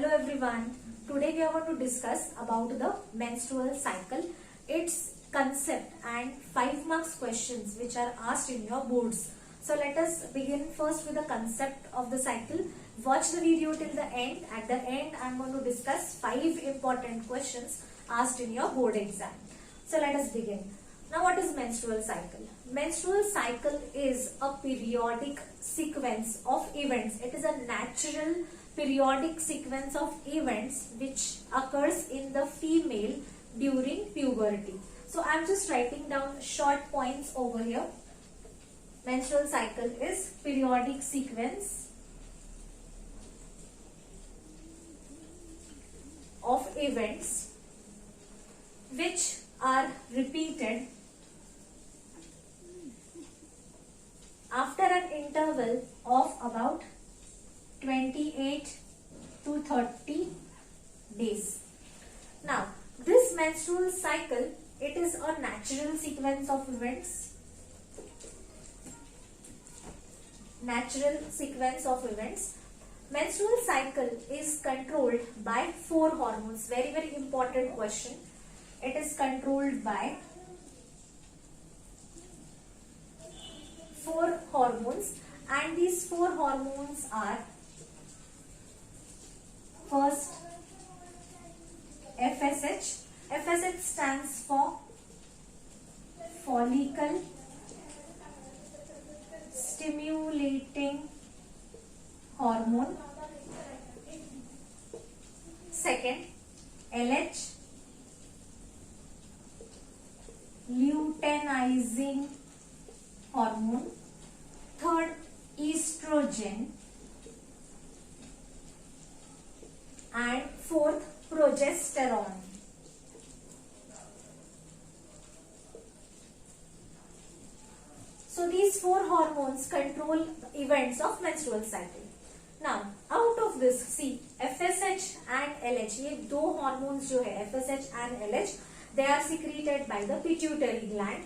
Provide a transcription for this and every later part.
Hello everyone. Today we are going to discuss about the menstrual cycle, its concept and 5 marks questions which are asked in your boards. So let us begin first with the concept of the cycle. Watch the video till the end. At the end I am going to discuss 5 important questions asked in your board exam. So let us begin. Now what is menstrual cycle? Menstrual cycle is a periodic sequence of events. It is a natural periodic sequence of events which occurs in the female during puberty. So I am just writing down short points over here. Menstrual cycle is periodic sequence of events which are repeated after an interval of about 28 to 30 days. Now, this menstrual cycle, it is a natural sequence of events. Natural sequence of events. Menstrual cycle is controlled by 4 hormones. Very, very important question. It is controlled by 4 hormones, and these 4 hormones are first FSH. FSH stands for follicle stimulating hormone. Second, LH, luteinizing hormone. Third, estrogen. And fourth, progesterone. So these 4 hormones control events of menstrual cycle. Now out of this, see, FSH and LH, ये दो hormones जो है FSH and LH, they are secreted by the pituitary gland.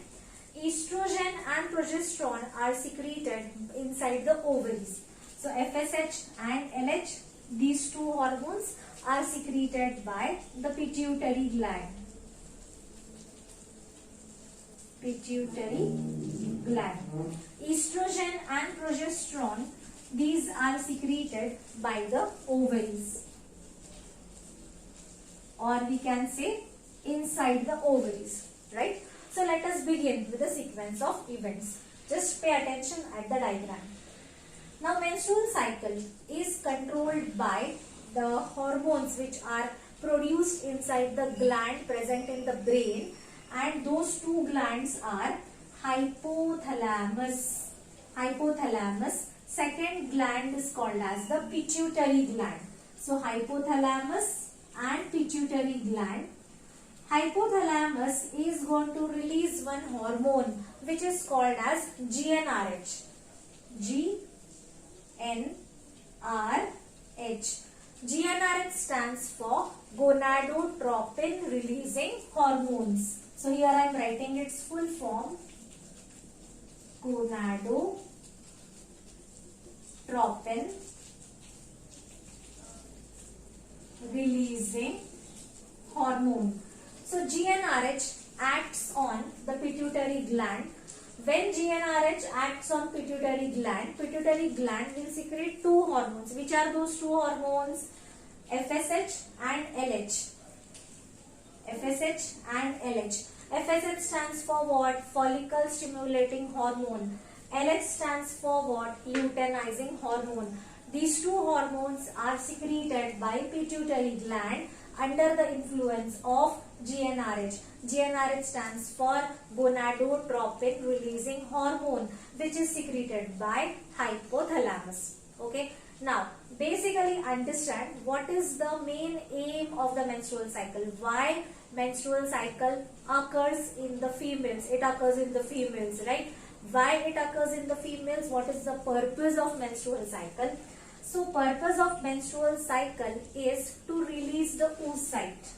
Estrogen and progesterone are secreted inside the ovaries. So FSH and LH, these 2 hormones are secreted by the pituitary gland. Pituitary gland. Estrogen and progesterone, these are secreted by the ovaries, or we can say inside the ovaries, right? So let us begin with the sequence of events. Just pay attention at the diagram. Now menstrual cycle is controlled by the hormones which are produced inside the gland present in the brain, and those 2 glands are hypothalamus. Hypothalamus. Second gland is called as the pituitary gland. So hypothalamus and pituitary gland. Hypothalamus is going to release one hormone which is called as GnRH. GnRH. GnRH stands for gonadotropin releasing hormones. So here I am writing its full form. Gonadotropin releasing hormone. So GnRH acts on the pituitary gland. When GnRH acts on pituitary gland will secrete 2 hormones. Which are those 2 hormones? FSH and LH. FSH and LH. FSH stands for what? Follicle stimulating hormone. LH stands for what? Luteinizing hormone. These 2 hormones are secreted by pituitary gland under the influence of GnRH. GnRH stands for gonadotropin releasing hormone, which is secreted by hypothalamus. Okay. Now, basically understand what is the main aim of the menstrual cycle. Why menstrual cycle occurs in the females. It occurs in the females, right? Why it occurs in the females? What is the purpose of menstrual cycle? So purpose of menstrual cycle is to release the oocyte.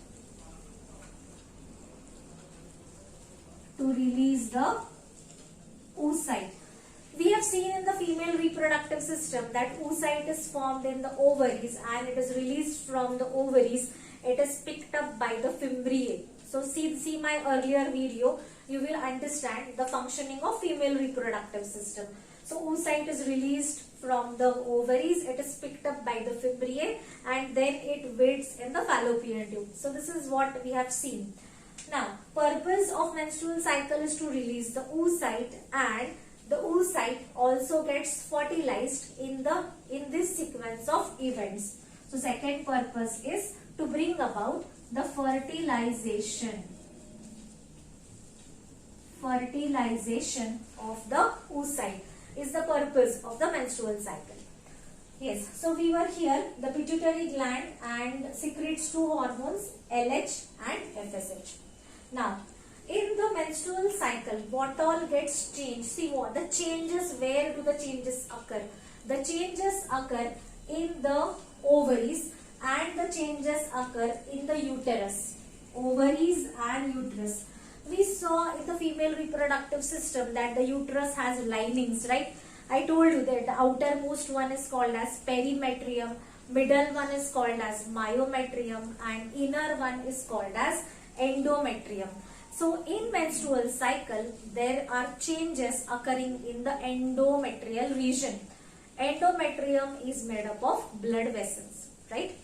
To release the oocyte. We have seen in the female reproductive system that oocyte is formed in the ovaries and it is released from the ovaries. It is picked up by the fimbriae. So see my earlier video, you will understand the functioning of female reproductive system. So oocyte is released from the ovaries, it is picked up by the fimbriae and then it waits in the fallopian tube. So this is what we have seen. Now, purpose of menstrual cycle is to release the oocyte, and the oocyte also gets fertilized in this sequence of events. So second purpose is to bring about the fertilization of the oocyte is the purpose of the menstrual cycle. Yes, so we were here, the pituitary gland and secretes two hormones, LH and FSH. Now, in the menstrual cycle, what all gets changed? See what the changes, where do the changes occur? The changes occur in the ovaries and the changes occur in the uterus. Ovaries and uterus. We saw in the female reproductive system that the uterus has linings, right? I told you that the outermost one is called as perimetrium, middle one is called as myometrium and inner one is called as endometrium. So in menstrual cycle, there are changes occurring in the endometrial region. Endometrium is made up of blood vessels, right?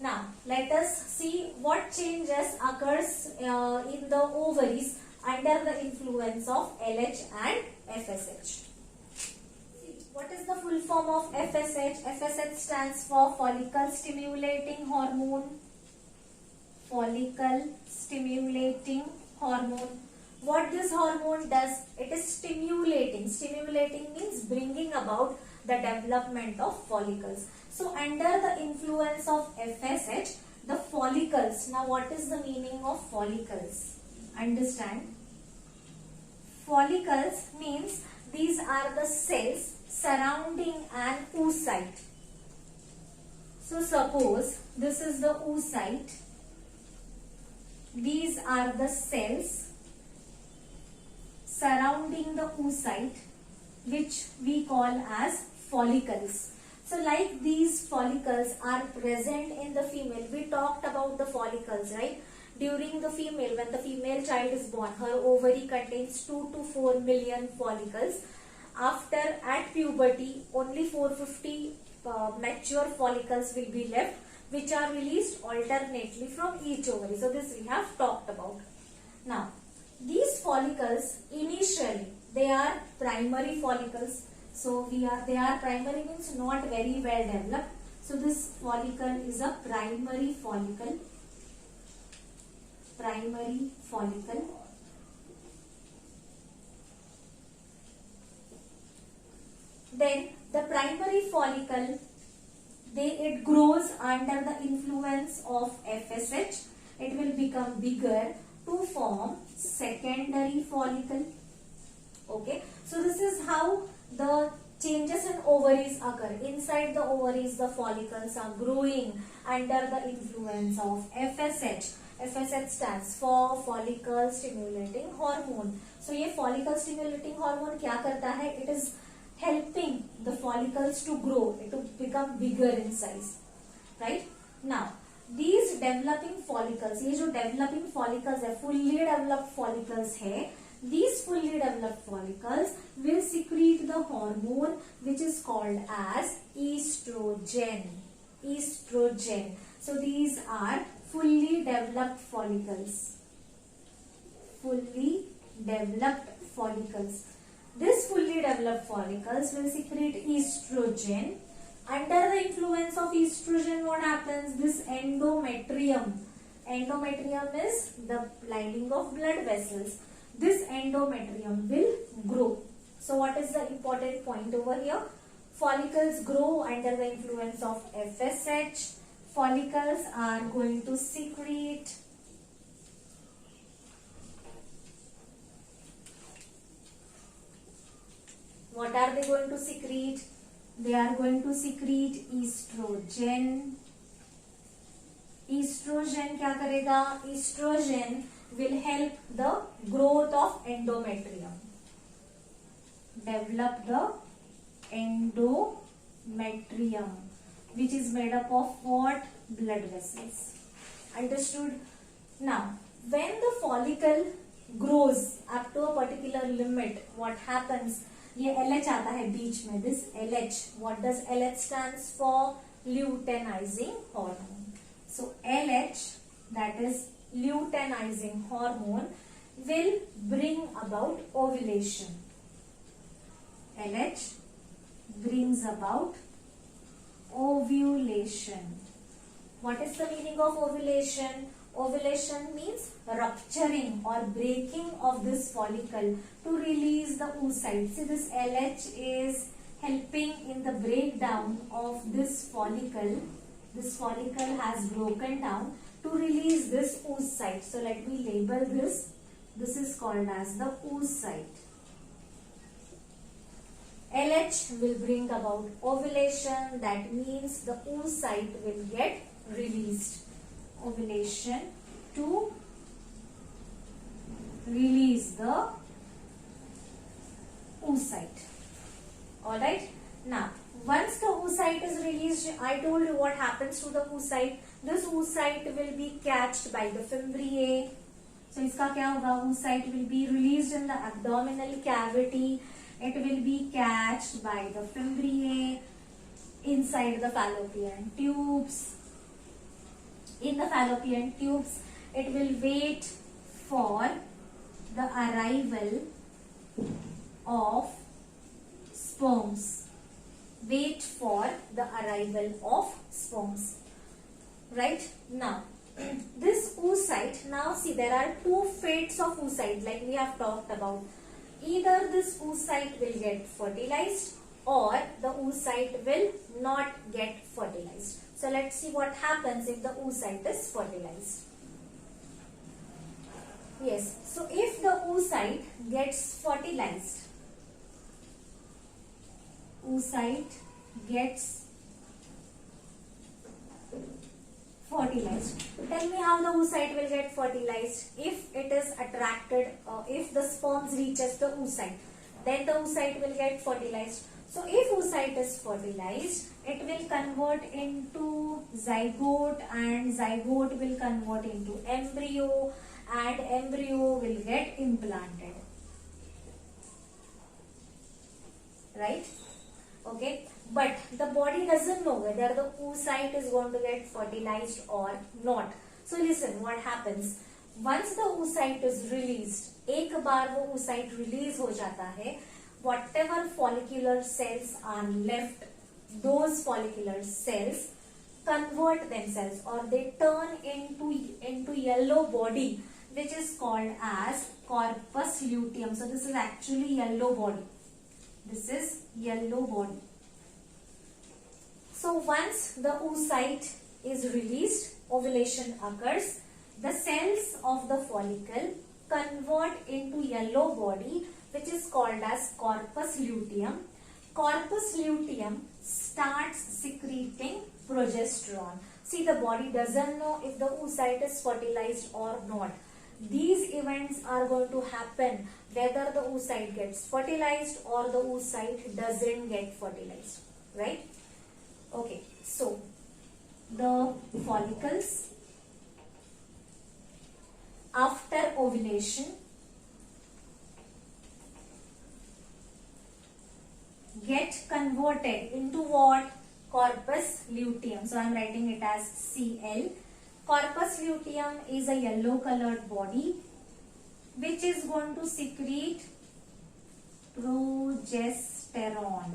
Now, let us see what changes occurs in the ovaries under the influence of LH and FSH. What is the full form of FSH? FSH stands for follicle stimulating hormone. Follicle stimulating hormone. What this hormone does? It is stimulating. Stimulating means bringing about the development of follicles. So under the influence of FSH, the follicles. Now what is the meaning of follicles? Understand? Follicles means these are the cells surrounding an oocyte. So suppose this is the oocyte. These are the cells surrounding the oocyte, which we call as follicles. So like these follicles are present in the female. We talked about the follicles, right? During the female, when the female child is born, her ovary contains 2 to 4 million follicles. After at puberty, only 450 mature follicles will be left, which are released alternately from each ovary. So this we have talked about. Now, these follicles initially they are primary follicles. So they are primary means not very well developed. So this follicle is a primary follicle. Primary follicle. Then the primary follicle, it grows under the influence of FSH. It will become bigger to form secondary follicle. Okay, so this is how the changes in ovaries occur. Inside the ovaries, the follicles are growing under the influence of FSH. FSH stands for follicle stimulating hormone. So ये follicle stimulating hormone क्या करता है? It is helping the follicles to grow, to become bigger in size, right? Now, these developing follicles, ये जो developing follicles है, fully developed follicles है, these fully developed follicles will secrete the hormone which is called as estrogen. Estrogen. So these are fully developed follicles. Fully developed follicles. This fully developed follicles will secrete estrogen. Under the influence of estrogen, what happens? This endometrium. Endometrium is the lining of blood vessels. This endometrium will grow. So what is the important point over here? Follicles grow under the influence of FSH. Follicles are going to secrete what are they going to secrete? They are going to secrete estrogen. Estrogen क्या करेगा? Estrogen will help the growth of endometrium. develop the endometrium, which is made up of what? Blood vessels. Understood? Now, when the follicle grows up to a particular limit, what happens? ये LH आता है बीच में. This LH, what does LH stands for? Luteinizing hormone. So LH, that is luteinizing hormone, will bring about ovulation. LH brings about ovulation. What is the meaning of ovulation? Ovulation means rupturing or breaking of this follicle to release the oocyte. See, this LH is helping in the breakdown of this follicle. This follicle has broken down to release this oocyte. So let me label this. This is called as the oocyte. LH will bring about ovulation. That means the oocyte will get released. Ovulation to release the oocyte. Alright. Now, once the oocyte is released, I told you what happens to the oocyte. This oocyte will be catched by the fimbriae. So, इसका क्या होगा? Oocyte will be released in the abdominal cavity. It will be catched by the fimbriae inside the fallopian tubes. In the fallopian tubes, it will wait for the arrival of sperms. Wait for the arrival of sperms. Right? Now, this oocyte, now see, there are two fates of oocyte like we have talked about. Either this oocyte will get fertilized or the oocyte will not get fertilized. So let's see what happens if the oocyte is fertilized. Yes, so if the oocyte gets fertilized, oocyte gets fertilized. Tell me how the oocyte will get fertilized. If it is attracted, if the sperms reaches the oocyte, then the oocyte will get fertilized. So if oocyte is fertilized, it will convert into zygote and zygote will convert into embryo and embryo will get implanted. Right? Okay. But the body doesn't know whether the oocyte is going to get fertilized or not. So listen, what happens? Once the oocyte is released, एक बार वो oocyte release हो जाता है, whatever follicular cells are left, those follicular cells convert themselves or they turn into yellow body, which is called as corpus luteum. So this is actually yellow body. This is yellow body. So once the oocyte is released, ovulation occurs. The cells of the follicle convert into yellow body, which is called as corpus luteum. Corpus luteum starts secreting progesterone. See, the body doesn't know if the oocyte is fertilized or not. These events are going to happen whether the oocyte gets fertilized or the oocyte doesn't get fertilized. Right? Okay, so the follicles after ovulation get converted into what? Corpus luteum. So I am writing it as Cl. Corpus luteum is a yellow colored body which is going to secrete progesterone.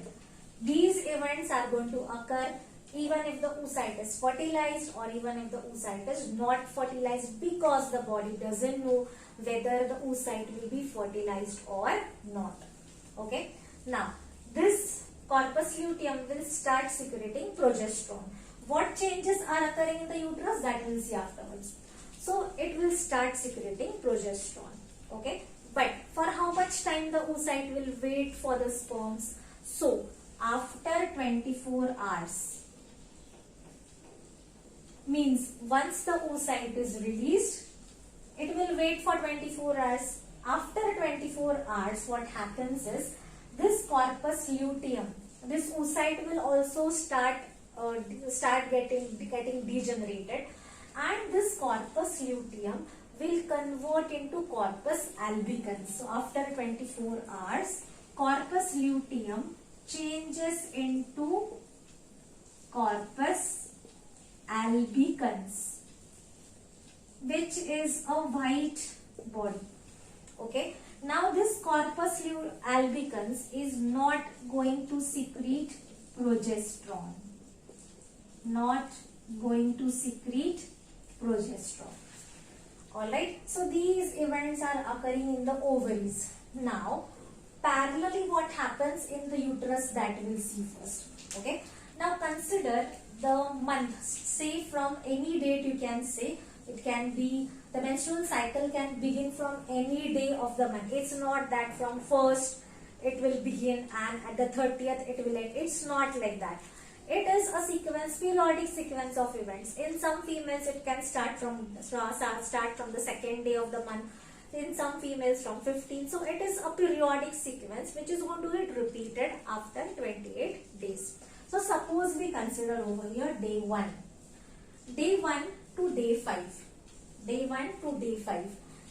These events are going to occur even if the oocyte is fertilized or even if the oocyte is not fertilized, because the body doesn't know whether the oocyte will be fertilized or not. Okay. Now, this corpus luteum will start secreting progesterone. What changes are occurring in the uterus? That we'll see afterwards. So, it will start secreting progesterone. Okay. But for how much time the oocyte will wait for the sperms? So, after 24 hours. Means once the oocyte is released, it will wait for 24 hours. After 24 hours, what happens is this corpus luteum, this oocyte will also start getting degenerated, and this corpus luteum will convert into corpus albicans. So after 24 hours, corpus luteum changes into corpus albicans, which is a white body. Okay. Now this corpus albicans is not going to secrete progesterone. Not going to secrete progesterone. Alright. So these events are occurring in the ovaries. Now parallelly what happens in the uterus, that we'll see first. Okay. Now consider the month. Say from any date you can say. It can be, the menstrual cycle can begin from any day of the month. It's not that from 1st it will begin and at the 30th it will end. It's not like that. It is a sequence, periodic sequence of events. In some females it can start from the 2nd day of the month. In some females from 15th. So it is a periodic sequence which is going to get repeated after 28 days. So suppose we consider over here day 1. Day 1 to day 5. Day 1 to day 5.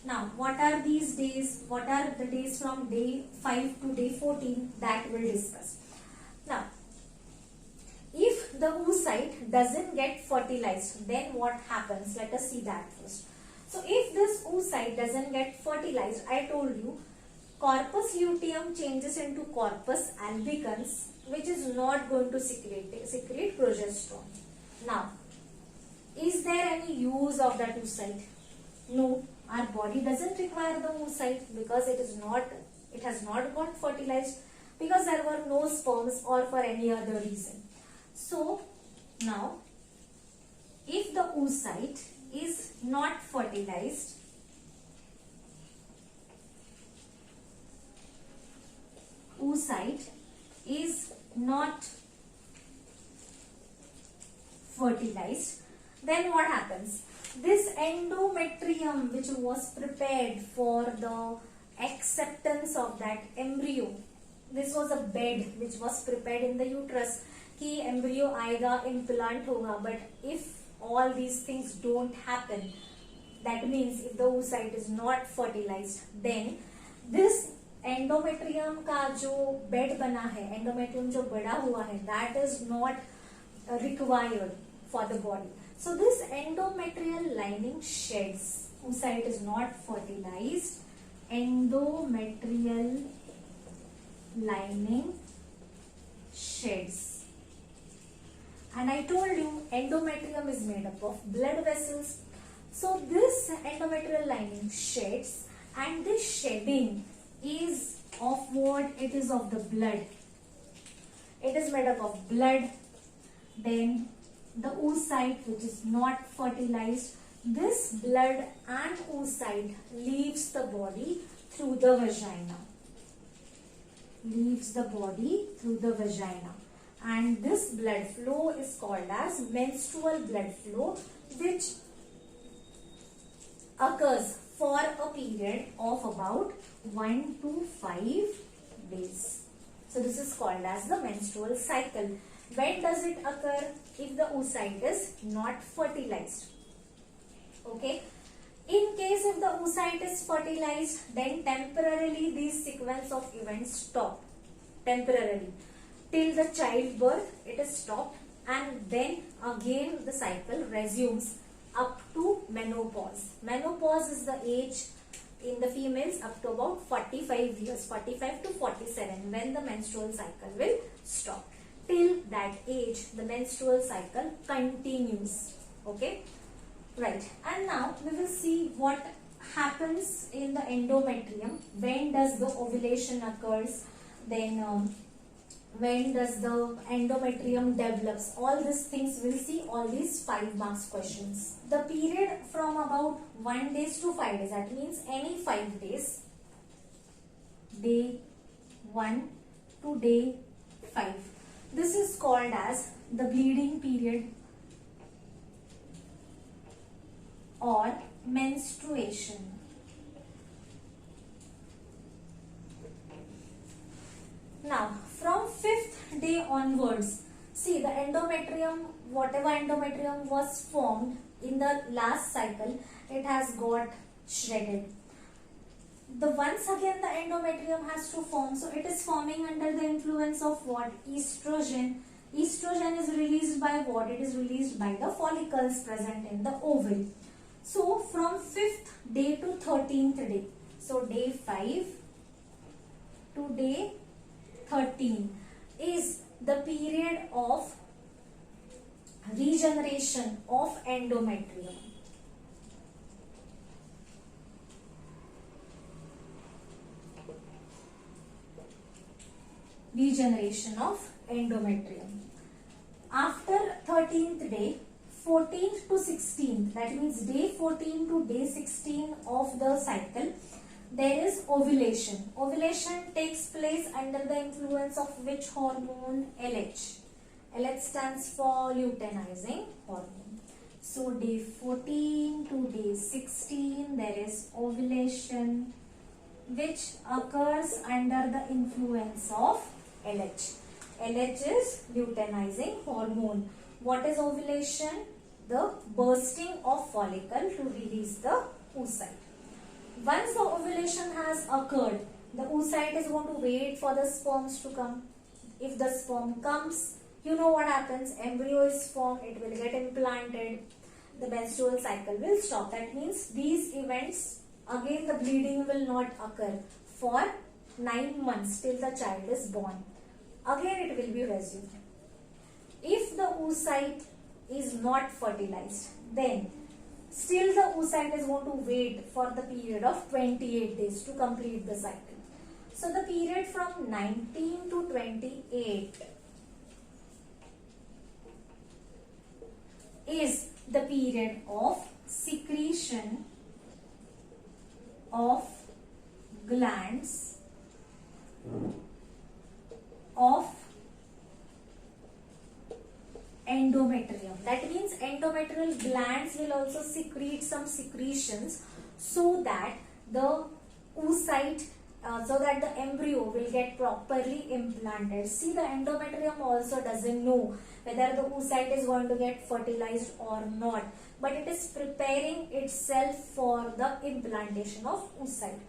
Now, what are these days? What are the days from day 5 to day 14? That we'll discuss. Now, if the oocyte doesn't get fertilized, then what happens? Let us see that first. So, if this oocyte doesn't get fertilized, I told you, corpus luteum changes into corpus albicans, which is not going to secrete progesterone. Now, is there any use of that oocyte? No, our body doesn't require the oocyte because it has not got fertilized, because there were no sperms or for any other reason. So now, if the oocyte is not fertilized, then what happens? This endometrium, which was prepared for the acceptance of that embryo, this was a bed which was prepared in the uterus कि embryo आएगा, implant होगा. But if all these things don't happen, that means if the oocyte is not fertilized, then this endometrium का जो bed बना है, endometrium जो बड़ा हुआ है, that is not required for the body. So this endometrial lining sheds. Oocyte is not fertilized. Endometrial lining sheds. And I told you endometrium is made up of blood vessels. So this endometrial lining sheds, and this shedding is of what? It is of the blood. It is made up of blood. Then the oocyte, which is not fertilized, this blood and oocyte leaves the body through the vagina. Leaves the body through the vagina. And this blood flow is called as menstrual blood flow, which occurs for a period of about 1 to 5 days. So this is called as the menstrual cycle. When does it occur? If the oocyte is not fertilized. Okay. In case if the oocyte is fertilized, then temporarily these sequence of events stop. Temporarily. Till the childbirth it is stopped, and then again the cycle resumes up to menopause. Menopause is the age in the females up to about 45 years, 45 to 47, when the menstrual cycle will stop. Till that age the menstrual cycle continues. Okay, right. And now we will see what happens in the endometrium. When does the ovulation occurs, then when does the endometrium develops, all these things we'll see, all these 5 marks questions. The period from about 1 day to 5 days, that means any 5 days, day 1 to day 5. This is called as the bleeding period or menstruation. onwards. See, the endometrium, whatever endometrium was formed in the last cycle, it has got shredded. Once again the endometrium has to form, so it is forming under the influence of what? Estrogen. Estrogen is released by what? It is released by the follicles present in the ovary. So from 5th day to 13th day, so day 5 to day 13 is the period of regeneration of endometrium. Regeneration of endometrium. After 13th day, 14th to 16th, that means day 14 to day 16 of the cycle, there is ovulation. Ovulation takes place under the influence of which hormone? LH. LH stands for luteinizing hormone. So day 14 to day 16, there is ovulation which occurs under the influence of LH. LH is luteinizing hormone. What is ovulation? The bursting of follicle to release the oocyte. Once the ovulation has occurred, the oocyte is going to wait for the sperms to come. If the sperm comes, you know what happens? Embryo is formed, it will get implanted, the menstrual cycle will stop. That means these events, again the bleeding will not occur for 9 months till the child is born. Again it will be resumed. If the oocyte is not fertilized, then still the oocyte is going to wait for the period of 28 days to complete the cycle. So the period from 19 to 28 is the period of secretion of glands of endometrium. That means endometrial glands will also secrete some secretions so that the oocyte, so that the embryo will get properly implanted. See, the endometrium also doesn't know whether the oocyte is going to get fertilized or not, but it is preparing itself for the implantation of oocyte.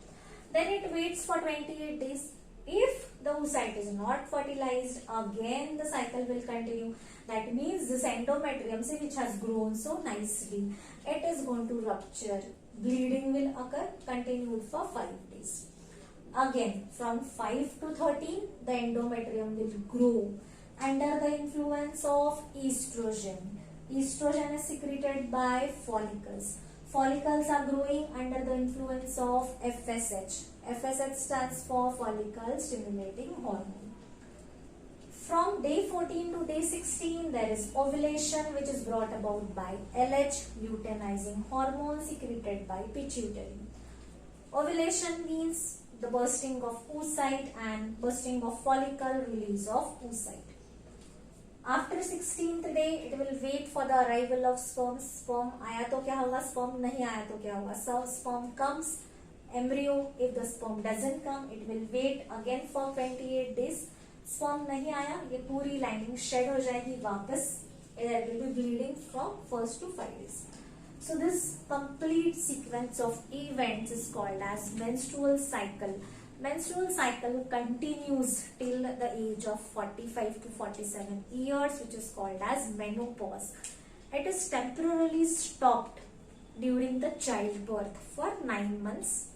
Then it waits for 28 days. If the oocyte is not fertilized, again the cycle will continue. That means this endometrium, see, which has grown so nicely, it is going to rupture. Bleeding will occur, continued for 5 days. Again, from 5 to 13, the endometrium will grow under the influence of estrogen. Estrogen is secreted by follicles. Follicles are growing under the influence of FSH. FSH stands for follicle stimulating hormone. From day 14 to day 16, there is ovulation, which is brought about by LH, luteinizing hormone secreted by pituitary. Ovulation means the bursting of oocyte and bursting of follicle, release of oocyte. After 16th day, it will wait for the arrival of sperm. Sperm आया तो क्या होगा, sperm नहीं आया तो क्या होगा. So sperm comes, embryo. If the sperm doesn't come, it will wait again for 28 days. Sperm नहीं आया, ये पूरी lining shed हो जाएगी वापस. There will be bleeding from 1st to 5 days. So this complete sequence of events is called as menstrual cycle. Menstrual cycle continues till the age of 45 to 47 years, which is called as menopause. It is temporarily stopped during the childbirth for 9 months.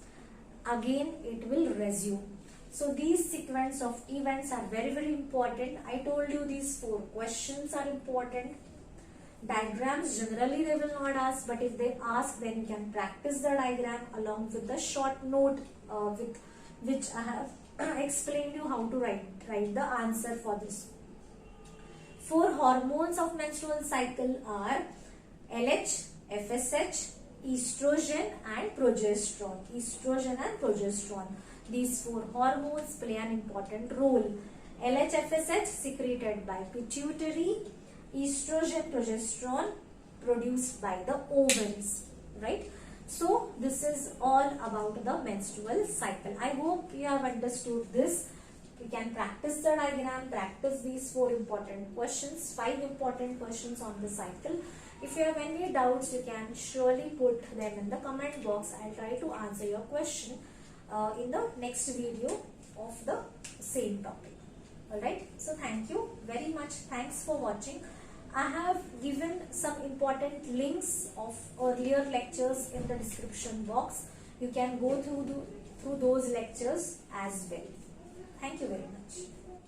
Again, it will resume. So these sequence of events are very, very important. I told you these 4 questions are important. Diagrams generally they will not ask, but if they ask, then you can practice the diagram along with the short note with which I have explained you how to write the answer for this. 4 hormones of menstrual cycle are LH, FSH, estrogen and progesterone. Estrogen and progesterone. These 4 hormones play an important role. LH, FSH secreted by pituitary, estrogen, progesterone produced by the ovaries, right? So this is all about the menstrual cycle. I hope you have understood this. You can practice the diagram, practice these 4 important questions, 5 important questions on the cycle. If you have any doubts, you can surely put them in the comment box. I'll try to answer your question in the next video of the same topic. Alright, so thank you very much. Thanks for watching. I have given some important links of earlier lectures in the description box. You can go through those lectures as well. Thank you very much.